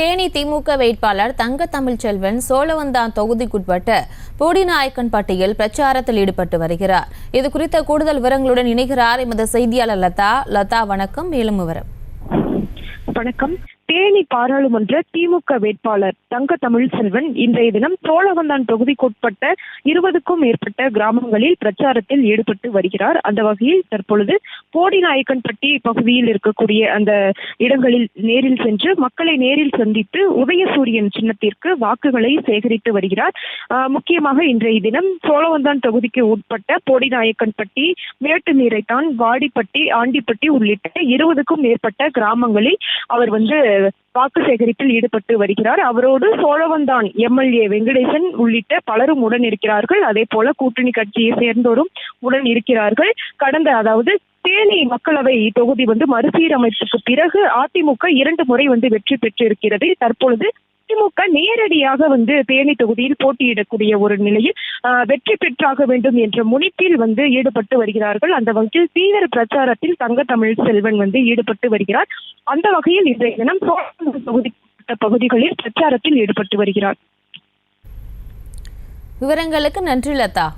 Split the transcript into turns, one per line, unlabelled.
தேனி திமுக வேட்பாளர் தங்க தமிழ்ச்செல்வன் சோழவந்தான் தொகுதிக்குட்பட்ட போடிநாயக்கன்பட்டியில் பிரச்சாரத்தில் ஈடுபட்டு வருகிறார். இது குறித்த கூடுதல் விவரங்களுடன் இணைகிறார் எமது செய்தியாளர் லதா. லதா, வணக்கம். மேலும் விவரம்.
வணக்கம். தேனி பாராளுமன்ற திமுக வேட்பாளர் தங்க தமிழ்ச்செல்வன் இன்றைய தினம் சோழவந்தான் தொகுதிக்குட்பட்ட 20க்கும் மேற்பட்ட கிராமங்களில் பிரச்சாரத்தில் ஈடுபட்டு வருகிறார். அந்த வகையில் தற்பொழுது போடிநாயக்கன்பட்டி பகுதியில் இருக்கக்கூடிய அந்த இடங்களில் நேரில் சென்று மக்களை நேரில் சந்தித்து உதயசூரியன் சின்னத்திற்கு வாக்குகளை சேகரித்து வருகிறார். முக்கியமாக இன்றைய தினம் சோழவந்தான் தொகுதிக்கு உட்பட்ட போடிநாயக்கன்பட்டி, மேட்டுநீரைத்தான், வாடிப்பட்டி, ஆண்டிப்பட்டி உள்ளிட்ட 20க்கும் மேற்பட்ட கிராமங்களில் அவர் வாக்கு சேகரிப்பில் ஈடுபட்டு வருகிறார். அவரோடு சோழவந்தான் எம்எல்ஏ வெங்கடேசன் உள்ளிட்ட பலரும் உடன் இருக்கிறார்கள். அதே போல கூட்டணி கட்சியை சேர்ந்தோரும் உடன் இருக்கிறார்கள். அதாவது தேனி மக்களவை தொகுதி மறுசீரமைப்புக்கு பிறகு அதிமுக 2 முறை வெற்றி பெற்றிருக்கிறது. தற்பொழுது திமுக நேரடியாக தேனி தொகுதியில் போட்டியிடக்கூடிய ஒரு நிலையில் வெற்றி பெற்றாக வேண்டும் என்ற முனைப்பில் ஈடுபட்டு வருகிறார்கள். அந்த வகையில் தீவிர பிரச்சாரத்தில் தங்க தமிழ்ச்செல்வன் ஈடுபட்டு வருகிறார். அந்த வகையில் இன்றைய தினம் சோழவந்தான் தொகுதிக்குட்பட்ட பகுதிகளில் பிரச்சாரத்தில் ஈடுபட்டு வருகிறார்.
விவரங்களுக்கு நன்றி லதா.